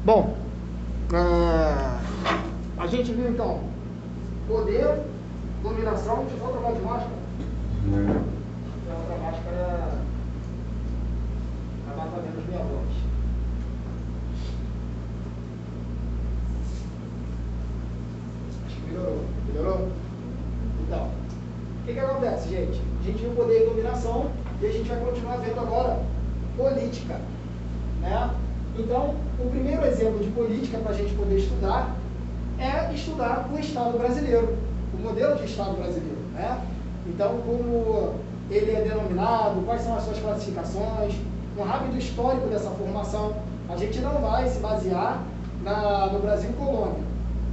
Bom, a gente viu então poder, dominação. Deixa eu só trocar de máscara. A outra máscara abafa menos minha voz. Acho que melhorou. Melhorou? Então, o que acontece, gente? A gente viu poder e dominação e a gente vai continuar vendo agora política, né? Então, o primeiro exemplo de política para a gente poder estudar é estudar o Estado brasileiro, o modelo de Estado brasileiro, né? Então, como ele é denominado, quais são as suas classificações, um rápido histórico dessa formação. A gente não vai se basear no Brasil colônia,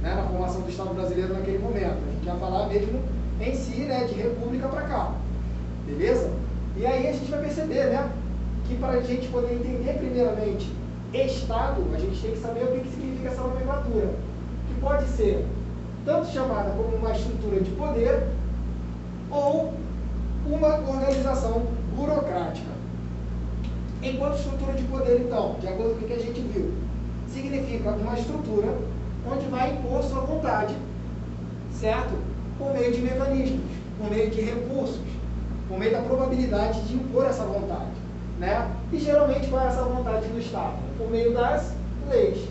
né, na formação do Estado brasileiro naquele momento. A gente vai falar mesmo em si, né, de república para cá, beleza? E aí a gente vai perceber, né, que para a gente poder entender primeiramente Estado, a gente tem que saber o que significa essa nomenclatura, que pode ser tanto chamada como uma estrutura de poder ou uma organização burocrática. Enquanto estrutura de poder, então, de acordo com o que a gente viu, significa uma estrutura onde vai impor sua vontade, certo? Por meio de mecanismos, por meio de recursos, por meio da probabilidade de impor essa vontade, né? E geralmente qual é essa vontade do Estado? Por meio das leis.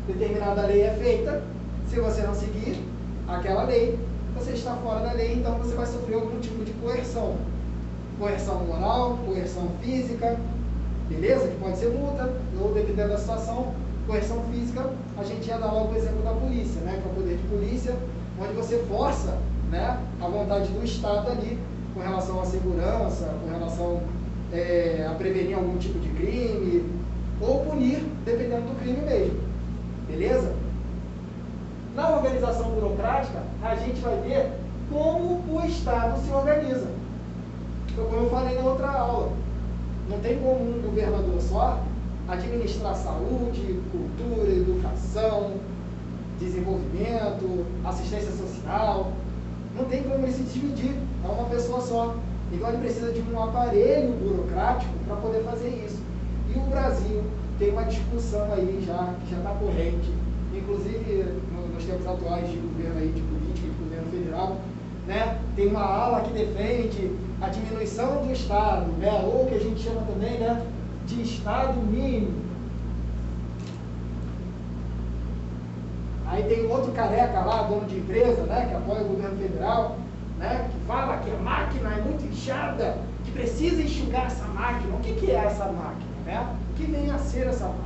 Determinada lei é feita, se você não seguir aquela lei, você está fora da lei, então você vai sofrer algum tipo de coerção. Coerção moral, coerção física, beleza? Que pode ser multa, ou dependendo da situação, coerção física, a gente ia dar logo o exemplo da polícia, né? Que é o poder de polícia, onde você força, né, a vontade do Estado ali, com relação à segurança, com relação a prevenir algum tipo de crime, ou punir, dependendo do crime mesmo, beleza? Na organização burocrática, a gente vai ver como o Estado se organiza. Então, como eu falei na outra aula, não tem como um governador só administrar saúde, cultura, educação, desenvolvimento, assistência social. Não tem como ele se dividir, é uma pessoa só. Então ele precisa de um aparelho burocrático para poder fazer isso. E o Brasil tem uma discussão aí já, que já está corrente, inclusive nos tempos atuais de governo aí, de política, de governo federal, né? Tem uma ala que defende a diminuição do Estado, né? Ou que a gente chama também, né, de Estado mínimo. Aí tem outro careca lá, dono de empresa, né, que apoia o governo federal, né, que fala que a máquina é muito inchada, que precisa enxugar essa máquina. O que é essa máquina, né? O que vem a ser essa máquina?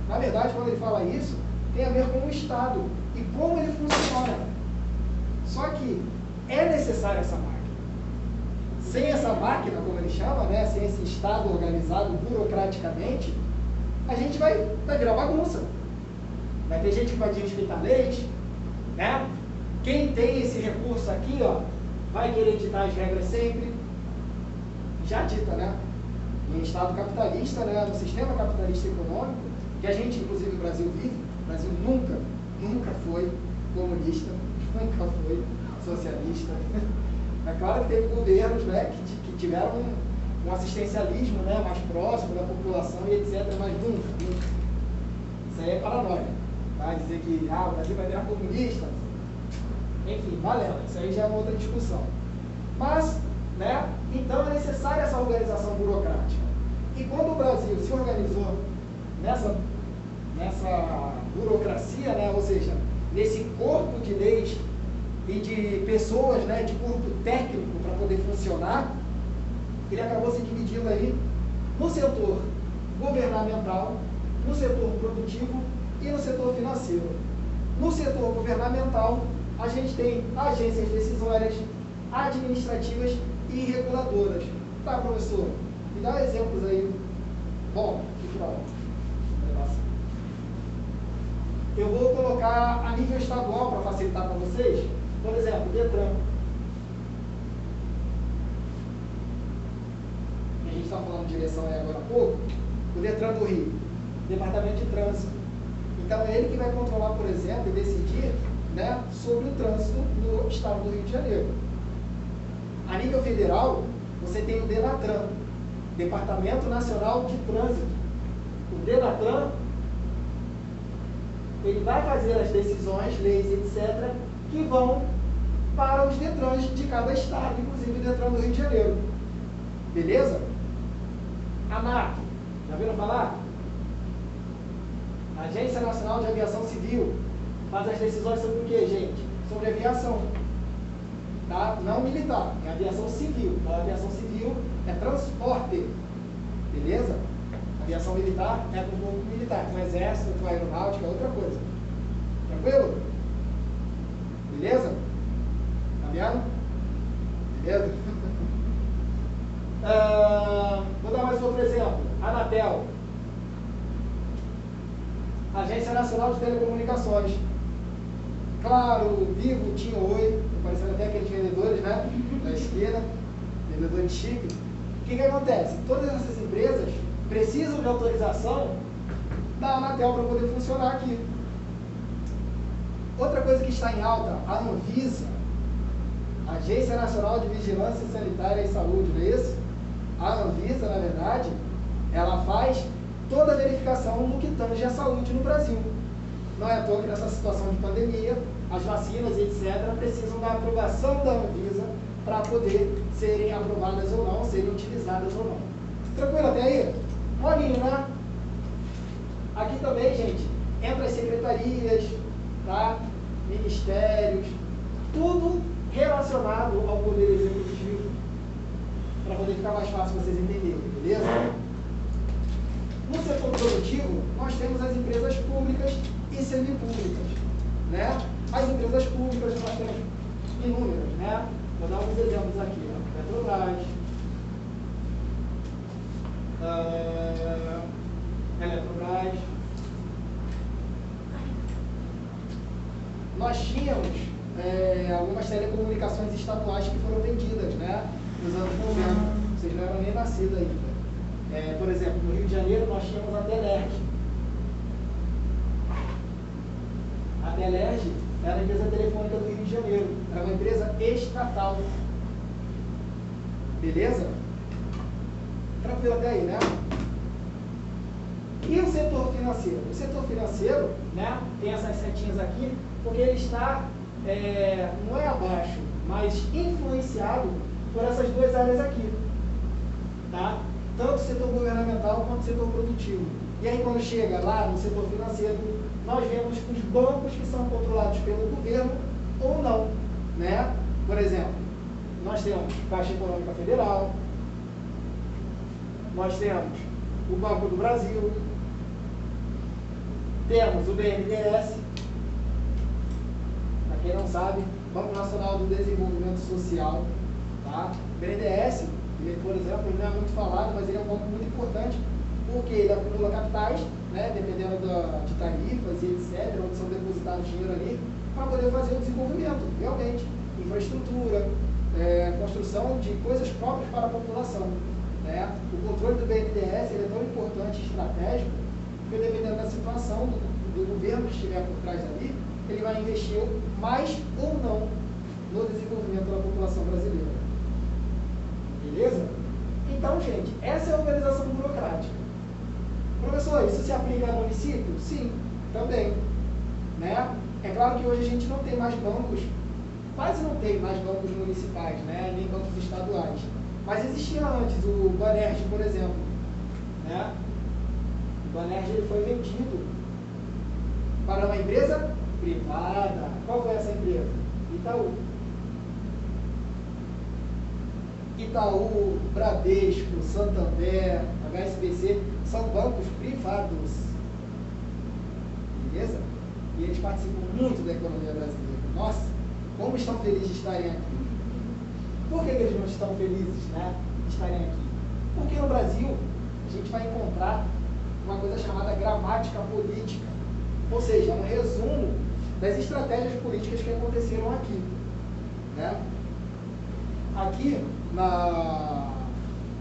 Na verdade, quando ele fala isso, tem a ver com o Estado e como ele funciona. Só que é necessária essa máquina. Sem essa máquina, como ele chama, né, sem esse Estado organizado burocraticamente, a gente vai virar bagunça. Vai ter gente que vai desrespeitar leis, né? Quem tem esse recurso aqui, ó, vai querer ditar as regras sempre. Já dita, né? Em Estado capitalista, né, no sistema capitalista econômico, que a gente, inclusive, no Brasil vive. O Brasil nunca foi comunista, nunca foi socialista. É claro que teve governos, né, que tiveram um assistencialismo, né, mais próximo da população e etc., mas nunca. Isso aí é paranoia. Vai dizer que o Brasil vai virar comunista. Enfim, valeu. Isso aí já é uma outra discussão. Mas, né, então é necessária essa organização burocrática. E quando o Brasil se organizou nessa burocracia, né, ou seja, nesse corpo de leis e de pessoas, né, de corpo técnico para poder funcionar, ele acabou se dividindo aí no setor governamental, no setor produtivo e no setor financeiro. No setor governamental, a gente tem agências decisórias, administrativas e reguladoras. Tá, professor? Me dá exemplos aí. Bom, eu vou colocar a nível estadual para facilitar para vocês. Por exemplo, DETRAN. A gente está falando de direção aí agora há pouco. O DETRAN do Rio, Departamento de Trânsito. Então é ele que vai controlar, por exemplo, e decidir, né, sobre o trânsito no estado do Rio de Janeiro. A nível federal, você tem o DENATRAN, Departamento Nacional de Trânsito. O DENATRAN ele vai fazer as decisões, leis, etc., que vão para os DETRANs de cada estado, inclusive o DETRAN do Rio de Janeiro. Beleza? ANAC, já viram falar? Agência Nacional de Aviação Civil, faz as decisões sobre o que, gente? Sobre aviação. Tá? Não militar, é aviação civil. Então, a aviação civil é transporte. Beleza? Aviação militar é com o corpo militar, com o exército, com a aeronáutica, é outra coisa. Tranquilo? Beleza? Tá vendo? Beleza? Vou dar mais outro exemplo. Anatel. Agência Nacional de Telecomunicações. Claro, Vivo, TIM, Oi, parecendo até aqueles vendedores, né? Da esquina, vendedores chique. O que acontece? Todas essas empresas precisam de autorização da Anatel para poder funcionar aqui. Outra coisa que está em alta, a Anvisa, Agência Nacional de Vigilância Sanitária e Saúde, não é isso? A Anvisa, na verdade, ela faz toda a verificação no que tange a saúde no Brasil. Não é à toa que nessa situação de pandemia, as vacinas, etc., precisam da aprovação da Anvisa para poder serem aprovadas ou não, serem utilizadas ou não. Tranquilo até aí? Molinho, né? Aqui também, gente, entra as secretarias, tá? Ministérios, tudo relacionado ao poder executivo, para poder ficar mais fácil vocês entenderem, beleza? No setor produtivo, nós temos as empresas públicas e semipúblicas, né? As empresas públicas nós temos inúmeras, né? Vou dar alguns exemplos aqui, ó. Petrobras, Eletrobras. Nós tínhamos algumas telecomunicações estaduais que foram vendidas, né? Nos anos 90. Vocês não eram nem nascidos ainda. Por exemplo, no Rio de Janeiro nós tínhamos a Telerg. A Telerg era a empresa telefônica do Rio de Janeiro. Era uma empresa estatal. Beleza? Tranquilo até aí, né? E o setor financeiro? O setor financeiro, né, tem essas setinhas aqui, porque ele está, não é abaixo, mas influenciado por essas duas áreas aqui. Tá? Tanto o setor governamental quanto o setor produtivo. E aí, quando chega lá no setor financeiro, nós vemos os bancos que são controlados pelo governo ou não. Né? Por exemplo, nós temos Caixa Econômica Federal, nós temos o Banco do Brasil, temos o BNDES, para quem não sabe, Banco Nacional do Desenvolvimento Social. Tá? O BNDES, ele, por exemplo, ele não é muito falado, mas ele é um banco muito importante, porque ele acumula capitais, né, dependendo de tarifas e etc., onde são depositados dinheiro ali, para poder fazer o desenvolvimento, realmente, infraestrutura, construção de coisas próprias para a população. Né? O controle do BNDES ele é tão importante e estratégico, porque dependendo da situação do governo que estiver por trás ali, ele vai investir mais ou não no desenvolvimento da população brasileira. Beleza? Então, gente, essa é a organização burocrática. Professor, isso se aplica ao município? Sim, também. Né? É claro que hoje a gente não tem mais bancos, quase não tem mais bancos municipais, né? Nem bancos estaduais. Mas existia antes o Banerj, por exemplo. Né? O Banerj ele foi vendido para uma empresa privada. Qual foi essa empresa? Itaú. Itaú, Bradesco, Santander, HSBC, são bancos privados. Beleza? E eles participam muito da economia brasileira. Nossa, como estão felizes de estarem aqui. Por que eles não estão felizes, né, de estarem aqui? Porque no Brasil, a gente vai encontrar uma coisa chamada gramática política. Ou seja, um resumo das estratégias políticas que aconteceram aqui. Né? Aqui, na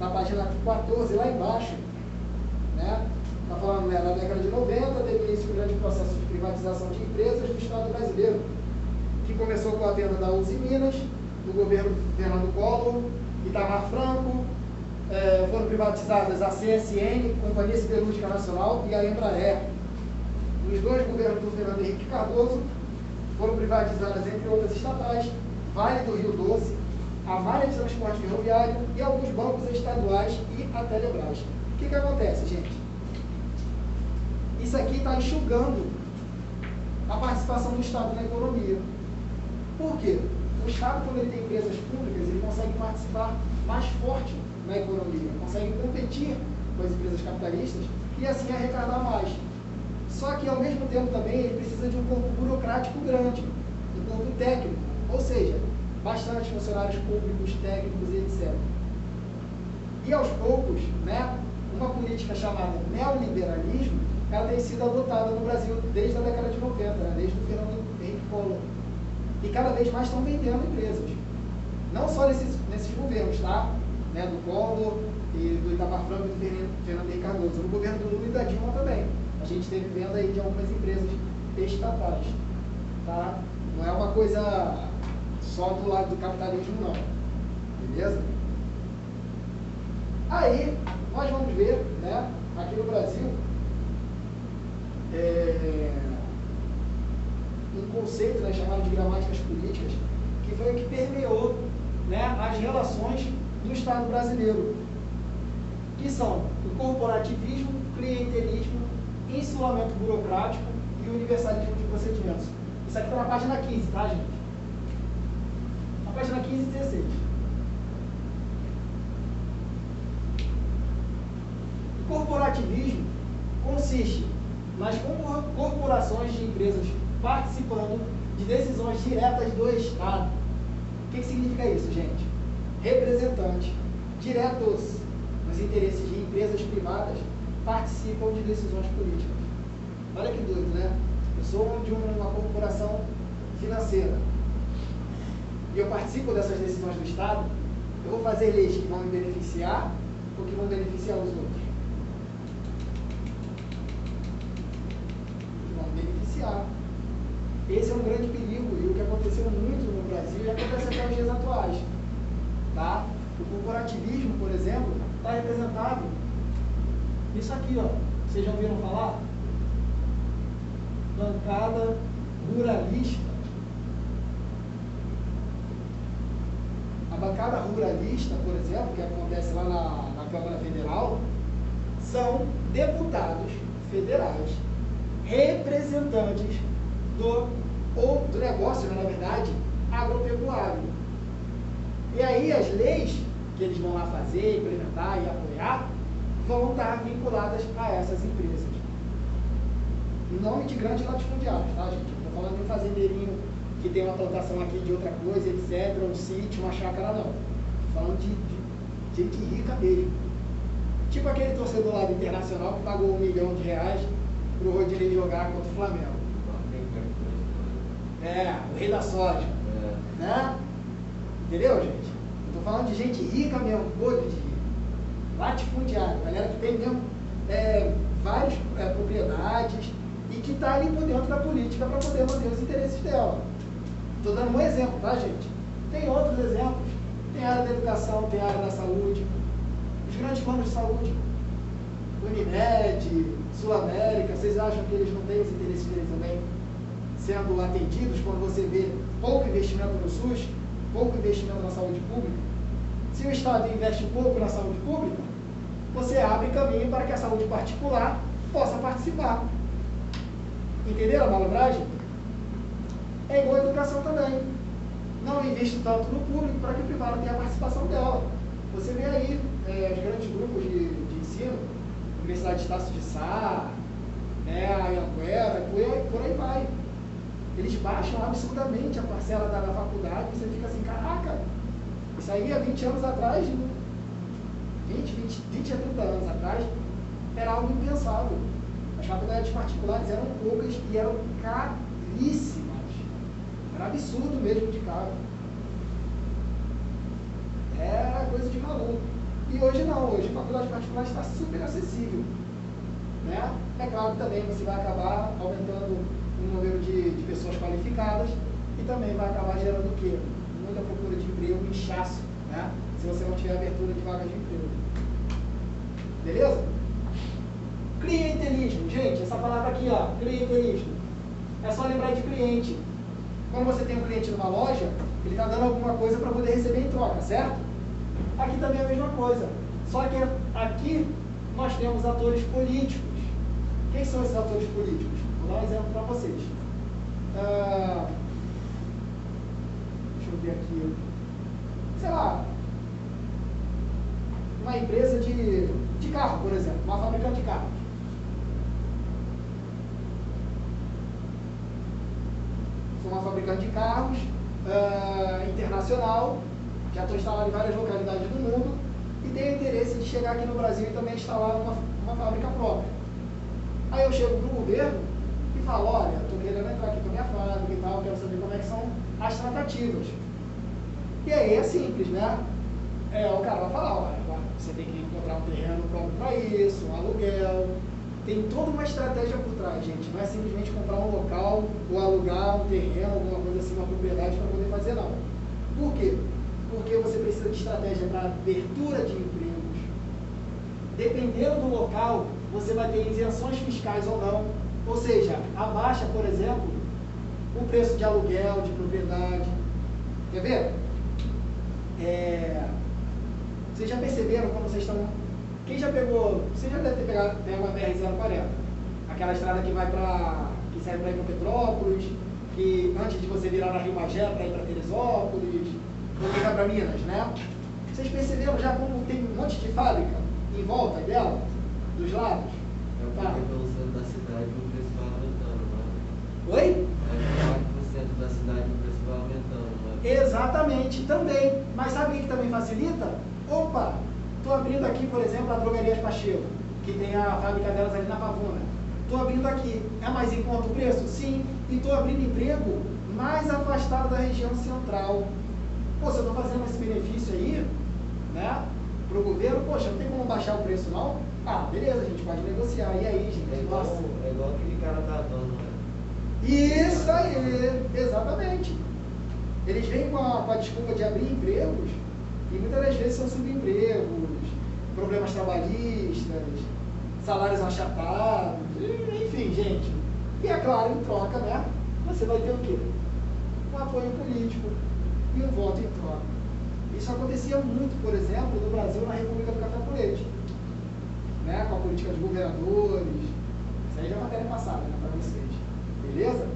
página 14, lá embaixo, né, está falando, né, na década de 90, teve início um grande processo de privatização de empresas do Estado brasileiro, que começou com a venda da Uzi Minas, do governo Fernando Collor, Itamar Franco, foram privatizadas a CSN, Companhia Siderúrgica Nacional, e a Embraer. nos 2 governos do Fernando Henrique Cardoso, foram privatizadas, entre outras estatais, Vale do Rio Doce, a Malha de Transporte Ferroviário e alguns bancos estaduais e a Telebrás. O que acontece, gente? Isso aqui está enxugando a participação do Estado na economia. Por quê? O Estado, quando ele tem empresas públicas, ele consegue participar mais forte na economia, consegue competir com as empresas capitalistas e assim arrecadar mais. Só que, ao mesmo tempo, também ele precisa de um corpo burocrático grande, um corpo técnico, ou seja, bastante funcionários públicos, técnicos e etc. E aos poucos, né, uma política chamada neoliberalismo, ela tem sido adotada no Brasil desde a década de 90, né, desde o Fernando Henrique Collor. E cada vez mais estão vendendo empresas. Não só nesses governos, tá? Né, do Collor e do Itamar Franco e do Fernando Henrique Cardoso. No governo do Lula e da Dilma também. A gente teve venda aí de algumas empresas estatais. Tá? Não é uma coisa só do lado do capitalismo, não. Beleza? Aí, nós vamos ver, né, aqui no Brasil, um conceito, né, chamado de gramáticas políticas, que foi o que permeou, né, as relações do Estado brasileiro, que são o corporativismo, clientelismo, insulamento burocrático e universalismo de procedimentos. Isso aqui está na página 15, tá, gente? Na página 15 e 16. O corporativismo consiste nas corporações de empresas participando de decisões diretas do Estado. O que significa isso, gente? Representantes diretos nos interesses de empresas privadas participam de decisões políticas. Olha que doido, né? Eu sou de uma corporação financeira e eu participo dessas decisões do Estado. Eu vou fazer leis que vão me beneficiar ou que vão beneficiar os outros? Que vão me beneficiar. Esse é um grande perigo e o que aconteceu muito no Brasil e acontece até os dias atuais. Tá? O corporativismo, por exemplo, está representado nisso aqui, ó. Vocês já ouviram falar? Bancada ruralista. A bancada ruralista, por exemplo, que acontece lá na Câmara Federal, são deputados federais, representantes do negócio, né, na verdade, agropecuário. E aí as leis que eles vão lá fazer, implementar e apoiar, vão estar vinculadas a essas empresas. Em nome de grandes latifundiários, tá, gente? Não estou falando de um fazendeirinho que tem uma plantação aqui de outra coisa, etc., um sítio, uma chácara, não. Estou falando de gente rica mesmo. Tipo aquele torcedor lá do Internacional que pagou R$1 milhão para o Rodinei jogar contra o Flamengo. O rei da soja. Né? Entendeu, gente? Eu tô falando de gente rica mesmo, podre de rico. Latifundiário, galera que tem mesmo várias propriedades e que está ali por dentro da política para poder manter os interesses dela. Estou dando um exemplo, tá, gente? Tem outros exemplos. Tem a área da educação, tem a área da saúde. Os grandes planos de saúde. Unimed, Sul América, vocês acham que eles não têm os interesses deles também sendo atendidos quando você vê pouco investimento no SUS, pouco investimento na saúde pública? Se o Estado investe pouco na saúde pública, você abre caminho para que a saúde particular possa participar. Entenderam a malandragem? É igual a educação também. Não investe tanto no público para que o privado tenha a participação dela. Você vê aí os grandes grupos de ensino, Universidade de Estácio de Sá, a Anhanguera, por aí vai. Eles baixam absurdamente a parcela da faculdade e você fica assim, caraca, isso aí há 20 anos atrás, 20 a 30 anos atrás, era algo impensável. As faculdades particulares eram poucas e eram caríssimas. Era absurdo mesmo de caro. Era coisa de maluco. E hoje não, hoje a faculdade particular está super acessível. Né? É claro que também você vai acabar aumentando o número de pessoas qualificadas e também vai acabar gerando o quê? Muita procura de emprego, inchaço, né? Se você não tiver abertura de vagas de emprego. Beleza? Clientelismo. Gente, essa palavra palavra aqui, ó, clientelismo. É só lembrar de cliente. Quando você tem um cliente numa loja, ele está dando alguma coisa para poder receber em troca, certo? Aqui também é a mesma coisa. Só que aqui nós temos atores políticos. Quem são esses atores políticos? Vou dar um exemplo para vocês. Deixa eu ver aqui. Sei lá, uma empresa de carro, por exemplo, uma fabricante de carros. Sou uma fabricante de carros internacional, já estou instalado em várias localidades do mundo e tenho interesse de chegar aqui no Brasil e também instalar uma fábrica própria. Aí eu chego para o governo e falo, olha, estou querendo entrar aqui com a minha fábrica e tal, quero saber como é que são as tratativas. E aí é simples, né? O cara vai falar, olha, você tem que encontrar um terreno próprio para isso, um aluguel. Tem toda uma estratégia por trás, gente. Não é simplesmente comprar um local ou alugar um terreno, alguma coisa assim, uma propriedade para poder fazer, não. Por quê? Porque você precisa de estratégia para abertura de empregos. Dependendo do local, você vai ter isenções fiscais ou não. Ou seja, abaixa, por exemplo, o preço de aluguel, de propriedade. Quer ver? Vocês já perceberam quando vocês estão... Quem já pegou... Você já deve ter pegado uma BR-040. Aquela estrada que vai para... que serve para ir para Petrópolis, que antes de você virar na Rio Magé para ir para Teresópolis, ou vir para Minas, né? Vocês perceberam já como tem um monte de fábrica em volta dela, dos lados? Tá. Pelo centro da cidade o preço vai aumentando, né? Oi? No centro da cidade o preço vai aumentando, né? Exatamente, também. Mas sabe o que também facilita? Opa, estou abrindo aqui, por exemplo, a Drogarias Pacheco, que tem a fábrica delas ali na Pavuna. Estou abrindo aqui. É mais em conta o preço? Sim. E estou abrindo emprego mais afastado da região central. Pô, se eu estou fazendo esse benefício aí, né, para o governo, poxa, não tem como baixar o preço não? Ah, beleza, a gente pode negociar. E aí, gente? É igual aquele cara tá dando, né? Isso aí, exatamente. Eles vêm com a desculpa de abrir empregos e muitas das vezes são subempregos, problemas trabalhistas, salários achatados, enfim, gente. E é claro, em troca, né, você vai ter o quê? Um apoio político e um voto em troca. Isso acontecia muito, por exemplo, no Brasil, na República do Café com Leite, né, com a política de governadores. Isso aí já é matéria passada, né, para vocês. Beleza?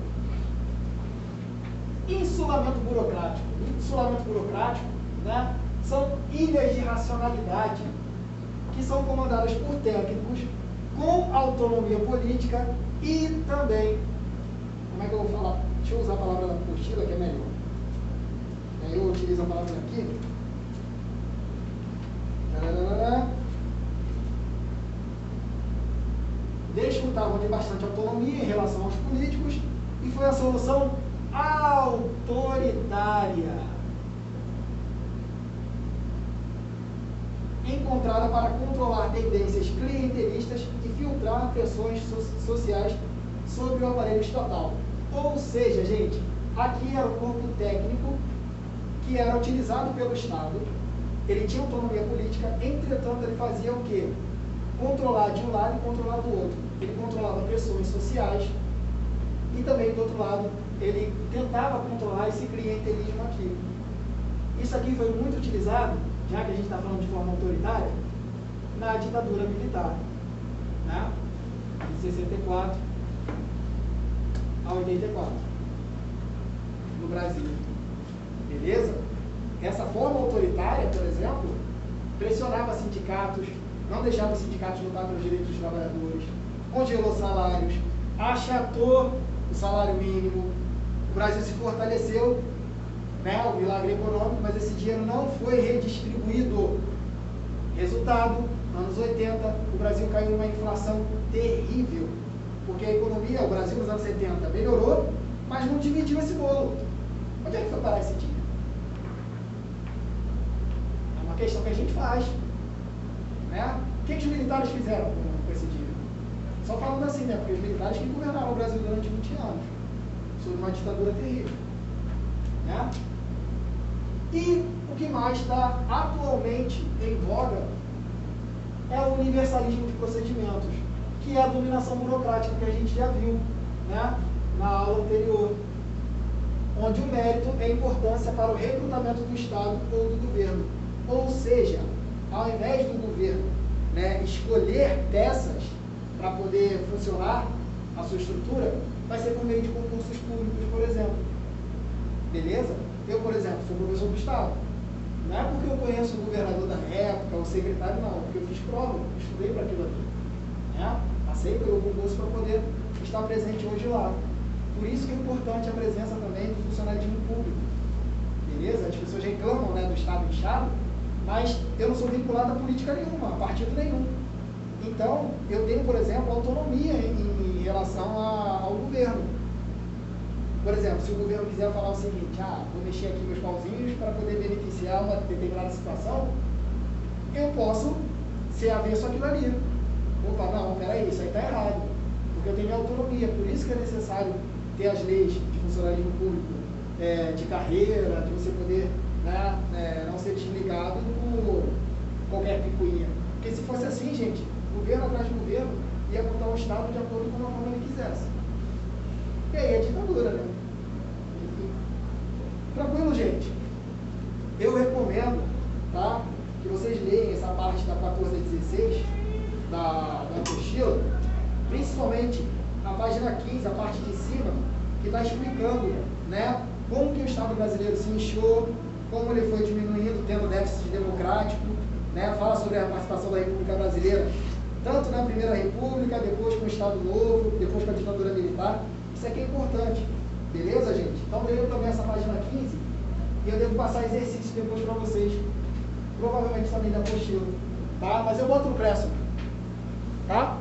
Insulamento burocrático. Insulamento burocrático, né, são ilhas de racionalidade que são comandadas por técnicos com autonomia política e também, como é que eu vou falar? Deixa eu usar a palavra da apostila que é melhor. Aí eu utilizo a palavra aqui. Desfrutavam de bastante autonomia em relação aos políticos e foi a solução autoritária encontrada para controlar tendências clientelistas e filtrar pressões sociais sobre o aparelho estatal. Ou seja, gente, aqui era o corpo técnico que era utilizado pelo Estado, ele tinha autonomia política, entretanto ele fazia o quê? Controlar de um lado e controlar do outro. Ele controlava pressões sociais e também, do outro lado, ele tentava controlar esse clientelismo aqui. Isso aqui foi muito utilizado, já que a gente está falando de forma autoritária, na ditadura militar, né? De 64 a 84, no Brasil. Beleza? Essa forma autoritária, por exemplo, pressionava sindicatos, não deixava os sindicatos lutar pelos direitos dos trabalhadores, congelou salários, achatou o salário mínimo, o Brasil se fortaleceu, né, o milagre econômico, mas esse dinheiro não foi redistribuído. Resultado, anos 80, o Brasil caiu numa inflação terrível, porque a economia, o Brasil nos anos 70 melhorou, mas não dividiu esse bolo. Onde é que foi parar esse dinheiro? É uma questão que a gente faz, né? O que os militares fizeram com esse dinheiro? Só falando assim, né? Porque os militares que governaram o Brasil durante 20 anos, sob uma ditadura terrível, né? E o que mais está atualmente em voga é o universalismo de procedimentos. que é a dominação burocrática que a gente já viu, né, na aula anterior, onde o mérito é a importância para o recrutamento do Estado ou do governo. Ou seja, ao invés do governo, né, escolher peças para poder funcionar a sua estrutura, vai ser por meio de concursos públicos, por exemplo. Beleza? Eu, por exemplo, sou professor do Estado. Não é porque eu conheço o governador da época, o secretário, não. Porque eu fiz prova, estudei para aquilo aqui. Né? Passei pelo concurso para poder estar presente hoje lá. Por isso que é importante a presença também do funcionalismo público. Beleza? As pessoas reclamam, né, do Estado inchado, mas eu não sou vinculado a política nenhuma, a partido nenhum. Então, eu tenho, por exemplo, autonomia em relação ao governo. Por exemplo, se o governo quiser falar o seguinte, vou mexer aqui meus pauzinhos para poder beneficiar uma determinada situação, eu posso ser avesso àquilo ali. Opa, não, peraí, isso aí está errado. Porque eu tenho minha autonomia, por isso que é necessário ter as leis de funcionalismo público, de carreira, de você poder, né, não ser desligado por qualquer picuinha. Porque se fosse assim, gente, governo atrás de governo ia montar o Estado de acordo com a forma ele quisesse. E aí é ditadura, né? Enfim. Tranquilo, gente? Eu recomendo, tá, que vocês leiam essa parte da 14 a 16 da apostila, principalmente a página 15, a parte de cima, que está explicando, né, como que o Estado brasileiro se inchou, como ele foi diminuindo, tendo déficit democrático, né, fala sobre a participação da República Brasileira, tanto na Primeira República, depois com o Estado Novo, depois com a ditadura militar. Isso aqui é importante, beleza, gente? Então, leiam também essa página 15 e eu devo passar exercício depois para vocês, provavelmente também da apostila, tá? Mas eu boto no preço, tá?